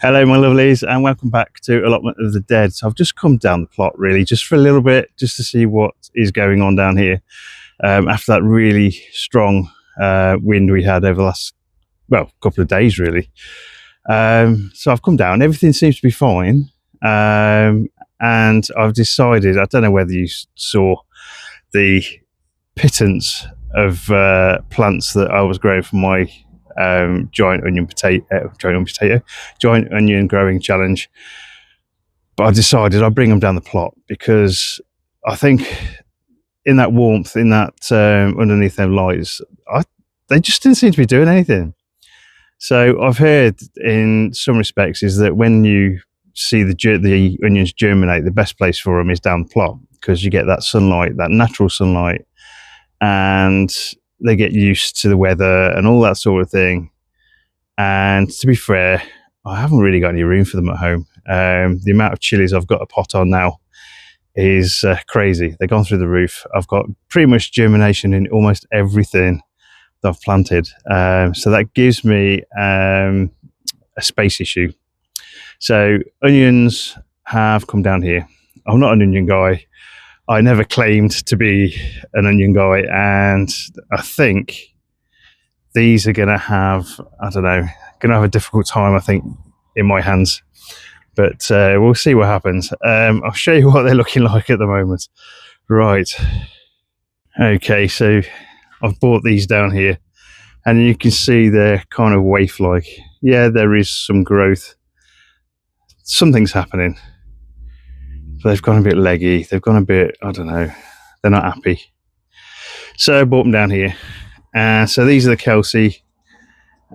Hello my lovelies, and welcome back to Allotment of the Dead. So I've just come down the plot really just for a little bit, just to see what is going on down here after that really strong wind we had over the last couple of days really. So I've come down, everything seems to be fine, and I've decided, I don't know whether you saw the pittance of plants that I was growing for my giant onion growing challenge, but I decided I'd bring them down the plot because I think in that warmth, in that underneath them lights, they just didn't seem to be doing anything. So I've heard in some respects is that when you see the onions germinate, the best place for them is down the plot because you get that sunlight, that natural sunlight, and they get used to the weather and all that sort of thing. And to be fair, I haven't really got any room for them at home. The amount of chilies I've got a pot on now is crazy. They've gone through the roof. I've got pretty much germination in almost everything that I've planted. So that gives me a space issue. So onions have come down here. I'm not an onion guy. I never claimed to be an onion guy, and I think these are going to have, going to have a difficult time, I think, in my hands. But we'll see what happens. I'll show you what they're looking like at the moment. Right. Okay, so I've brought these down here, and you can see they're kind of waif-like. Yeah, there is some growth. Something's happening. They've gone a bit leggy, they've gone a bit, I don't know, they're not happy. So I brought them down here. So these are the Kelsey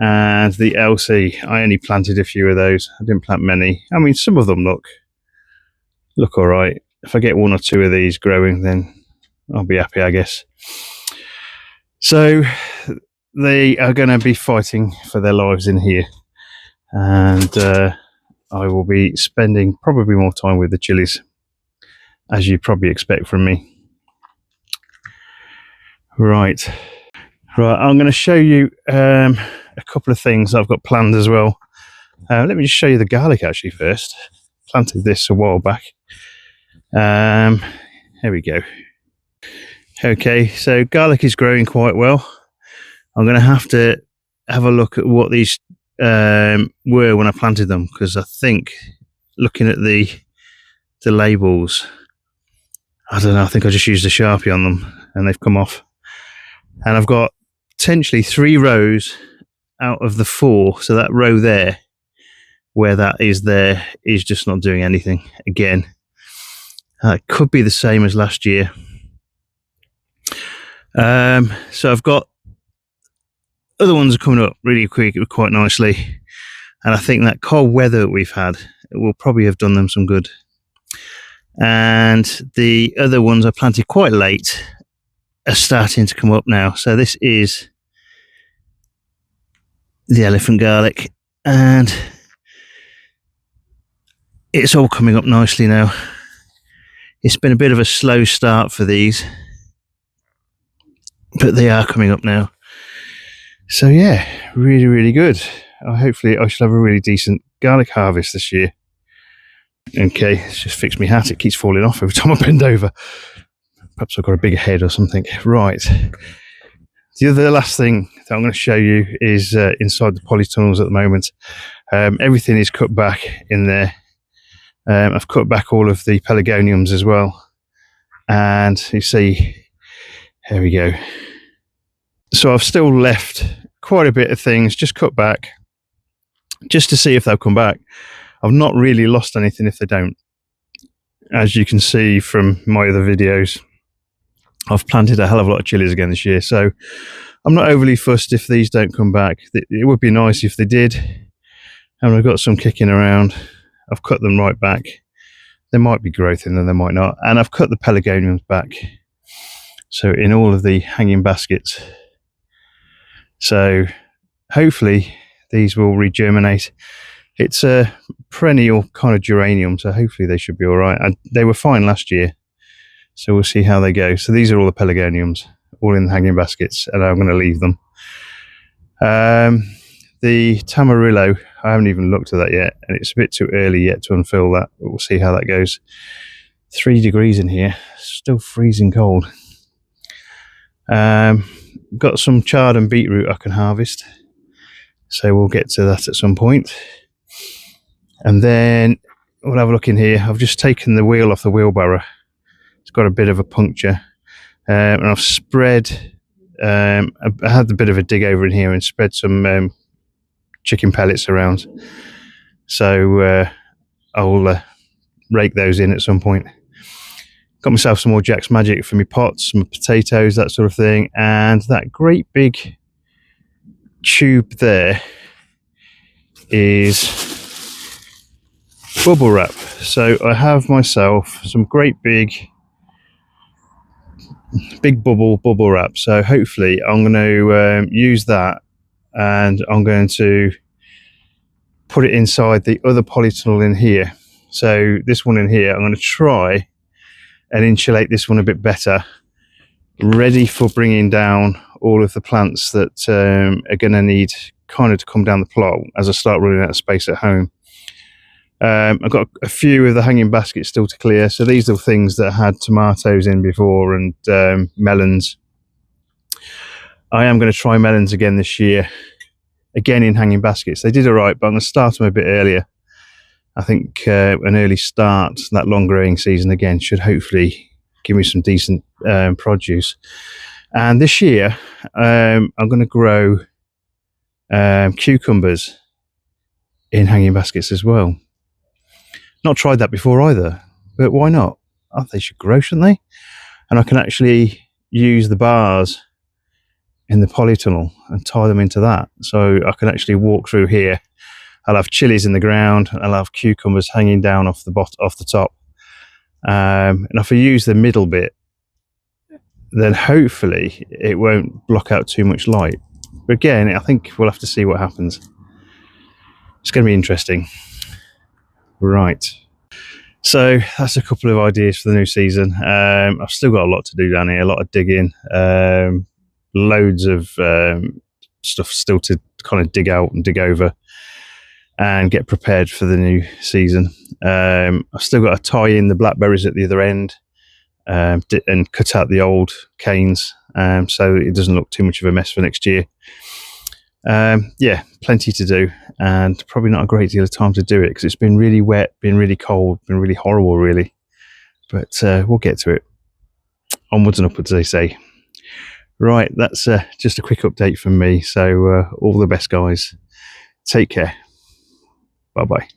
and the LC. I only planted a few of those. I didn't plant many. I mean, some of them look all right. If I get one or two of these growing, then I'll be happy, I guess. So they are going to be fighting for their lives in here. And I will be spending probably more time with the chilies, as you probably expect from me. Right, I'm going to show you a couple of things I've got planned as well. Let me just show you the garlic actually first. Planted this a while back. Here we go. Okay, so garlic is growing quite well. I'm going to have a look at what these were when I planted them, because I think looking at the labels, I don't know, I think I just used a Sharpie on them and they've come off. And I've got potentially 3 rows out of the 4. So that row there, where that is there, is just not doing anything again. It could be the same as last year. So I've got other ones are coming up really quick, quite nicely. And I think that cold weather that we've had, it will probably have done them some good. And the other ones I planted quite late are starting to come up now. So this is the elephant garlic, and it's all coming up nicely now. It's been a bit of a slow start for these, but they are coming up now. So yeah, really, really good. Hopefully I shall have a really decent garlic harvest this year. Okay, let's just fix my hat. It keeps falling off every time I bend over. Perhaps I've got a bigger head or something. Right. The last thing that I'm going to show you is inside the polytunnels at the moment. Everything is cut back in there. I've cut back all of the pelargoniums as well. And you see, here we go. So I've still left quite a bit of things just cut back, just to see if they'll come back. I've not really lost anything if they don't. As you can see from my other videos, I've planted a hell of a lot of chilies again this year, so I'm not overly fussed if these don't come back. It would be nice if they did, and I've got some kicking around. I've cut them right back. There might be growth in them, there might not, and I've cut the pelargoniums back, so in all of the hanging baskets. So hopefully these will regerminate. It's a perennial kind of geranium, so hopefully they should be all right. And they were fine last year, so we'll see how they go. So these are all the pelargoniums, all in the hanging baskets, and I'm going to leave them. The Tamarillo, I haven't even looked at that yet, and it's a bit too early yet to unfill that, but we'll see how that goes. 3 degrees in here, still freezing cold. Got some chard and beetroot I can harvest, so we'll get to that at some point. And then we'll have a look in here. I've just taken the wheel off the wheelbarrow. It's got a bit of a puncture, and I've spread, I had a bit of a dig over in here and spread some chicken pellets around, so I'll rake those in at some point. Got myself some more Jack's Magic for my pots, my potatoes, that sort of thing, and that great big tube there is bubble wrap. So I have myself some great big bubble wrap, so hopefully I'm going to use that, and I'm going to put it inside the other polytunnel in here. So this one in here, I'm going to try and insulate this one a bit better, ready for bringing down all of the plants that are going to need kind of to come down the plot as I start running out of space at home. I've got a few of the hanging baskets still to clear, so these are things that had tomatoes in before, and melons. I am going to try melons again this year, again in hanging baskets. They did all right, but I'm going to start them a bit earlier. I think an early start, that long growing season again, should hopefully give me some decent produce. And this year, I'm going to grow cucumbers in hanging baskets as well. Not tried that before either, but why not? Oh, they should grow, shouldn't they? And I can actually use the bars in the polytunnel and tie them into that. So I can actually walk through here. I'll have chilies in the ground, and I'll have cucumbers hanging down off the top. And if I use the middle bit, then hopefully it won't block out too much light. But again, I think we'll have to see what happens. It's going to be interesting. Right. So that's a couple of ideas for the new season. I've still got a lot to do down here, a lot of digging, loads of stuff still to kind of dig out and dig over and get prepared for the new season. I've still got to tie in the blackberries at the other end, and cut out the old canes, so it doesn't look too much of a mess for next year. Yeah, plenty to do, and probably not a great deal of time to do it because it's been really wet, been really cold, been really horrible really, but we'll get to it. Onwards and upwards, they say. Right, that's just a quick update from me, so all the best, guys. Take care. Bye bye.